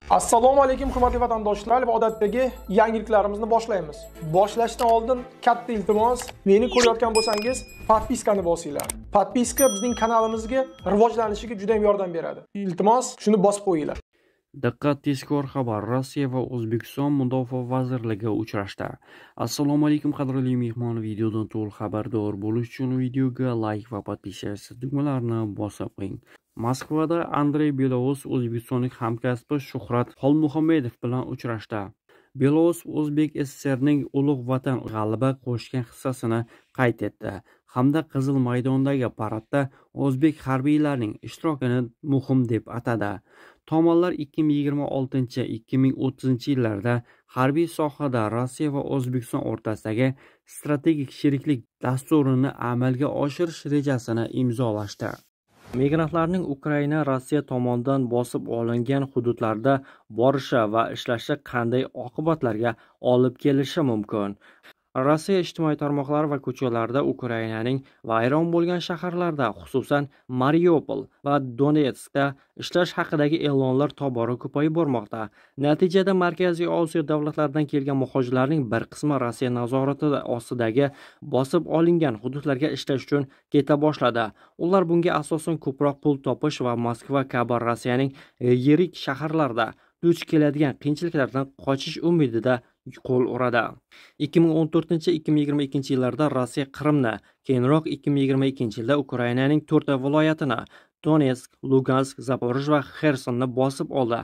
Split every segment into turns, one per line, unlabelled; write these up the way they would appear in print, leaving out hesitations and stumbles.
Assalomu alaykum hurmatli vatandoshlar va odatdagi yangiliklarimizni boshlaymiz. Boshlashdan oldin katta iltimos, meni ko'rayotgan bo'lsangiz, podpiskani bosinglar. Podpiska bizning kanalimizga rivojlanishiga juda ham yordam beradi. Iltimos, shuni bosib qo'yinglar.
Diqqat, tezkor xabar. Rossiya va O'zbekiston mudofaa vazirligi uchrashdi. Assalomu alaykum qadrli mehmon, videodan to'liq xabardor bo'lish uchun videoga like va podpisatsiya tugmalarini bosib qo'ying. Moskvada Andrey Belous o'zbekistonlik hamkasbi Shuhrat Xolmuhammedov bilan uchrashdi. Belous O'zbek SSRning ulug' vatan g'alaba qo'shgan hissasini qayd etdi hamda Qizil maydondagi paradda o'zbek harbiylarining ishtirokini muhim deb atadi. Tomonlar 2026-2030 yillarda harbiy sohada Rossiya va O'zbekiston o'rtasidagi strategik sheriklik dasturini amalga oshirish rejasini imzolashdi. Migrantlarning Ukraina Rossiya tomonidan bosib olingan hududlarda borishi va ishlashi qanday oqibatlarga olib kelishi mumkin? Rossiya ijtimoiy tarmoqlari va ko'chalarda Ukrainaning vayron bo'lgan shaharlarda, xususan Mariupol va Donetskda ishlash haqidagi e'lonlar tobora ko'payib bormoqda. Natijada Markaziy Osiyo davlatlaridan kelgan muhojirlarning bir qismi Rossiya nazorati ostidagi bosib olingan hududlarga ishlash uchun keta boshladi. Ular bunga asosan ko'proq pul topish va Moskva kabi Rossiyaning yirik shaharlarida duch keladigan qiyinchiliklardan qochish umidida qo'l uradi. 2014-2022 yillarda Rossiya Qrimni, keyinroq 2022 yilda Ukrainaning 4 viloyatini Donetsk, Lugansk, Zaporij va Xersonni bosib oldi.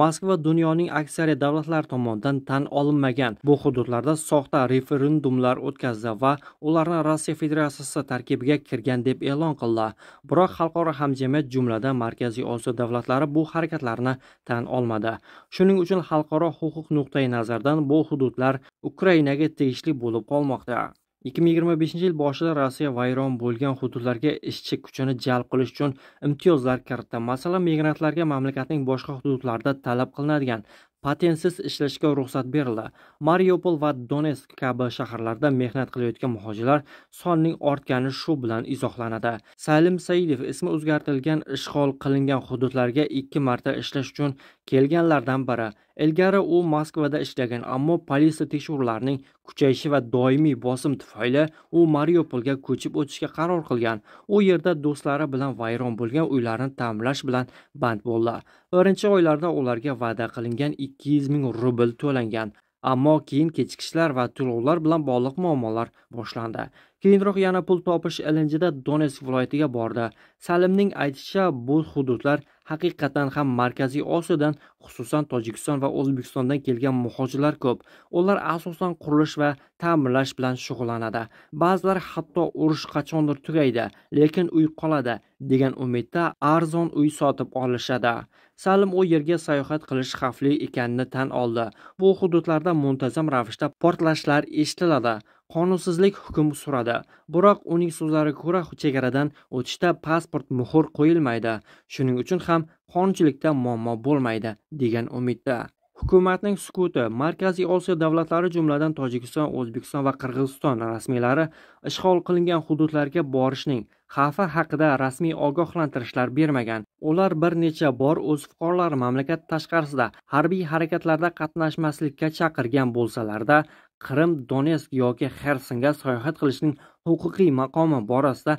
Moskva dunyoning aksariyat davlatlari tomonidan tan olinmagan bu hududlarda soxta referendumlar o'tkazdi va ularni Rossiya Federatsiyasi tarkibiga kirgan deb e'lon qildi. Biroq xalqaro hamjamiyat, jumladan Markaziy Osiyo davlatlari bu harakatlarni tan olmadi. Shuning uchun xalqaro huquq nuqtai nazaridan bu hududlar Ukrainaga tegishli bo'lib qolmoqda. 2025 yil boshida Rossiya vayron bo'lgan hududlarga ishchi kuchini jalb qilish uchun imtiyozlar kiritdi. Masalan, migrantlarga mamlakatning boshqa hududlarida talab qilinadigan patentsiz ishlashga ruxsat berildi. Mariupol va Donetsk kabi shaharlarda mehnat qilayotgan muhojirlar sonining ortgani shu bilan izohlanadi. Salim Saidov ismi o'zgartirilgan ishg'ol qilingan hududlarga 2 marta ishlash uchun kelganlardan biri. Ilgari u Moskvada ishlagan, ammo politsiya tekshiruvlarining kuchayishi va doimiy bosim tufayli u Mariupolga ko'chib o'tishga qaror qilgan. U yerda do'stlari bilan vayron bo'lgan uylarni ta'mirlash bilan band bo'ldi. Birinchi oylarda ularga va'da qilingan 200 ming rubl to'langan. Ammo keyin kechikishlar va to'lovlar bilan bog'liq muammolar boshlandi. Keyinroq yana pul topish ilinjida Donetsk viloyatiga bordi. Salimning aytishicha, bu hududlar haqiqatan ham Markaziy Osiyodan, xususan Tojikiston va O'zbekistondan kelgan muhojirlar ko'p. Ular asosan qurilish va ta'mirlash bilan shug'ullanadi. Ba'zilar hatto urush qachondir tugaydi, lekin uy qoladi degan umidda arzon uy sotib olishadi. Salim u yerga sayohat qilish xavfli ekanini tan oldi. Bu hududlarda muntazam ravishda portlashlar eshitiladi. Qonunsizlik hukm suradi. Biroq uning so'zlariga ko'ra, chegaradan o'tishda pasport muhr qo'yilmaydi. Shuning uchun ham qonunchilikda muammo bo'lmaydi degan umidda. Hukumatning sukuti. Markaziy Osiyo davlatlari, jumladan Tojikiston, O'zbekiston va Qirg'iziston rasmiylari ishg'ol qilingan hududlarga borishning xavfi haqida rasmiy ogohlantirishlar bermagan. Ular bir necha bor o'z fuqarolari mamlakat tashqarisida harbiy harakatlarda qatnashmaslikka chaqirgan bo'lsalarda, Qrim, Donetsk yoki Xersonga sayohat qilishning huquqiy maqomi borasida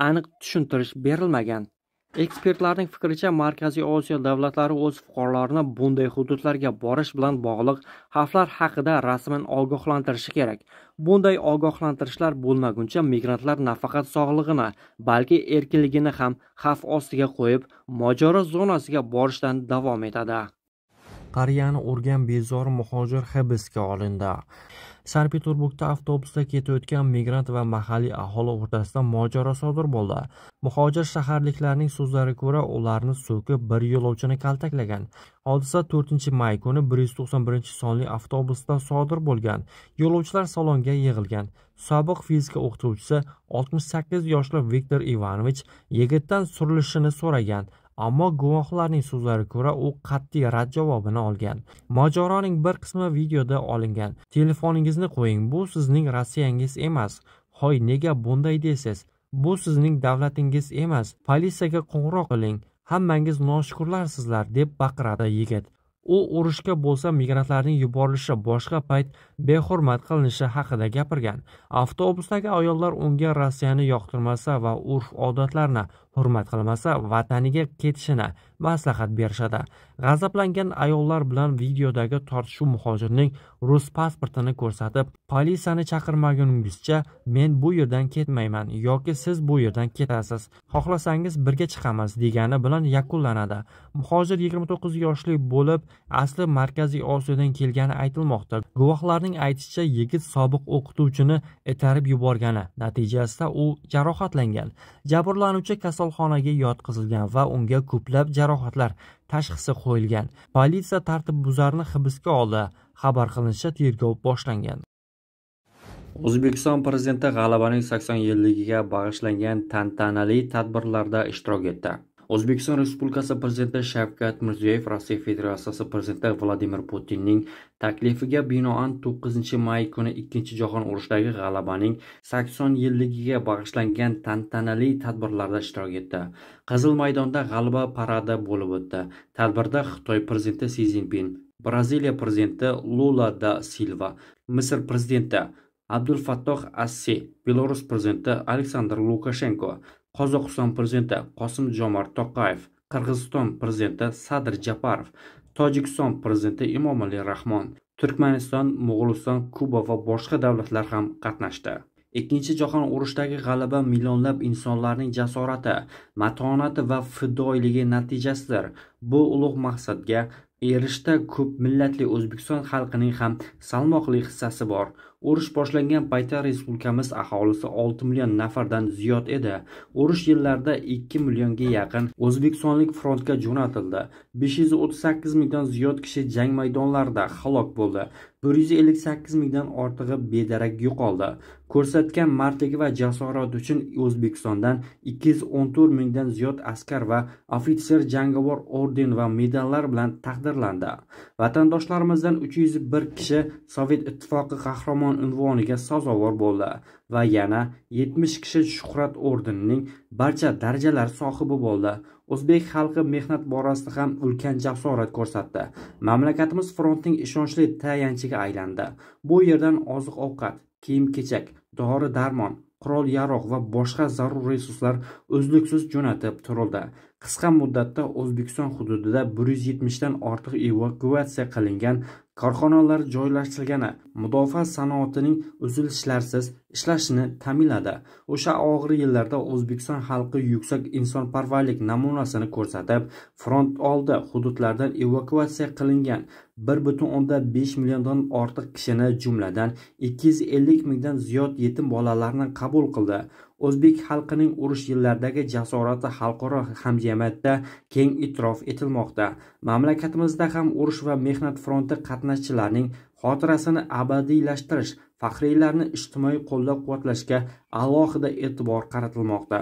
aniq tushuntirish berilmagan. Ekspertlarning fikricha, Markaziy Osiyo davlatlari o'z fuqarolarini bunday hududlarga borish bilan bog'liq xavflar haqida rasman ogohlantirishi kerak. Bunday ogohlantirishlar bo'lmaguncha migrantlar nafaqat sog'lig'ini, balki erkinligini ham xavf ostiga qo'yib, mojaro zonasiga borishdan davom etadi. Qariyani urgan bezori muhojir hibsga olindi. Sankt-Peterburgda avtobusda ketayotgan migrant va mahalliy aholi o'rtasida mojaro sodir bo'ldi. Muhojir shaharliklarning so'zlariga ko'ra, ularni so'kib bir yo'lovchini kaltaklagan. Hodisa 4-may kuni 191 sonli avtobusda sodir bo'lgan. Yo'lovchilar salonga yig'ilgan. Sobiq fizika o'qituvchisi 68 yoshli Viktor Ivanovich yigitdan surilishini so'ragan. Ammo guvohlarning so'zlariga ko'ra, u qat'iy rad javobini olgan. Mojaroning bir qismi videoda olingan. Telefoningizni qo'ying, bu sizning Rossiyangiz emas. Hoy, nega bunday deysiz? Bu sizning davlatingiz emas. Politsiyaga qo'ng'iroq qiling. Hammangiz noshukurlarsizlar, deb baqiradi yigit. U urushga bo'lsa migrantlarning yuborilishi, boshqa payt behurmat qilinishi haqida gapirgan. Avtobusdagi ayollar unga Rossiyani yoqtirmasa va urf-odatlarni hurmat qilmasa, vataniga ketishini maslahat berishadi. G'azablangan ayollar bilan videodagi tortishuv muhojirning rus pasportini ko'rsatib, politsiyani chaqirmaguningizcha men bu yerdan ketmayman yoki siz bu yerdan ketasiz, xohlasangiz birga chiqamiz degani bilan yakunlanadi. Muhojir 29 yoshli bo'lib, asli Markaziy Osiyodan kelgani aytilmoqda. Guvohlarning aytishicha, yigit sobiq o'qituvchini itarib yuborgani natijasida u jarohatlangan. Jabrlanuvchi kasalxonaga yotqizilgan va unga ko'plab jarohatlar tashxisi qo'yilgan. Politsiya tartibbuzarni hibsga oldi. Xabar qilinishicha, tergov boshlangan. O'zbekiston prezidenti g'alabaning 80 yilligiga bag'ishlangan tantanali tadbirlarda ishtirok etdi. O'zbekiston Respublikasi Prezidenti Shavkat Mirziyoyev Rossiya Federatsiyasi Prezidenti Vladimir Putinning taklifiga binoan 9-may kuni Ikkinchi jahon urushidagi g'alabaning 80 yilligiga bag'ishlangan tantanali tadbirlarda ishtirok etdi. Qizil maydonda g'alaba paradi bo'lib o'tdi. Tadbirda Xitoy prezidenti Si Szinpin, Braziliya prezidenti Lula da Silva, Misr prezidenti Abdulfattoh Assi, Belarus prezidenti Aleksandr Lukashenko, Qozog'iston prezidenti Qosim-Jomart To'qayev, Qirg'iziston prezidenti Sadir Japarov, Tojikiston prezidenti Emomali Rahmon, Turkmaniston, Mo'g'uliston, Kuba va boshqa davlatlar ham qatnashdi. Ikkinchi jahon urushidagi g'alaba millionlab insonlarning jasorati, matonati va fidoyiligi natijasidir. Bu ulug' maqsadga erishishda ko'p millatli O'zbekiston xalqining ham salmoqli hissasi bor. Urush boshlangan paytda respublikamiz aholisi 6 million nafardan ziyod edi. Urush yillarida 2 millionga yaqin o'zbekistonlik frontga jo'natildi. 538 mingdan ziyod kishi jang maydonlarida halok bo'ldi. 158 mingdan ortig'i bedarak yo'qoldi. Ko'rsatgan mardligi va jasorati uchun O'zbekistondan 214 mingdan ziyod askar va ofitser jangovar orden va medallar bilan taqdirlandi. Vatandoshlarimizdan 301 kishi Sovet ittifoqi qahramon unvoniga sazovor bo'ldi va yana 70 kishi Shuhrat ordenining barcha darajalar sohibi bo'ldi. O'zbek xalqi mehnat borasida ham ulkan jasorat ko'rsatdi. Mamlakatimiz frontning ishonchli tayanchiga aylandi. Bu yerdan oziq-ovqat, kiyim-kechak, dori-darmon, qurol-yarog' va boshqa zarur resurslar uzluksiz jo'natib turildi. Qisqa muddatda O'zbekiston hududida 170 dan ortiq evakuatsiya qilingan korxonalar joylashtirilgani mudofaa sanoatining uzilishlarsiz ishlashini ta'minladi. O'sha og'ir yillarda O'zbekiston xalqi yuksak insonparvarlik namunasini ko'rsatib, front oldi hududlardan evakuatsiya qilingan 1,5 milliondan ortiq kishini, jumladan 250 mingdan ziyod yetim bolalarni qabul qildi. O'zbek xalqining urush yillaridagi jasorati xalqaro hamjamiyatda keng e'tirof etilmoqda. Mamlakatimizda ham urush va mehnat fronti qatnashchilarining xotirasini abadiylashtirish, faxriylarni ijtimoiy qo'llab-quvvatlashga alohida e'tibor qaratilmoqda.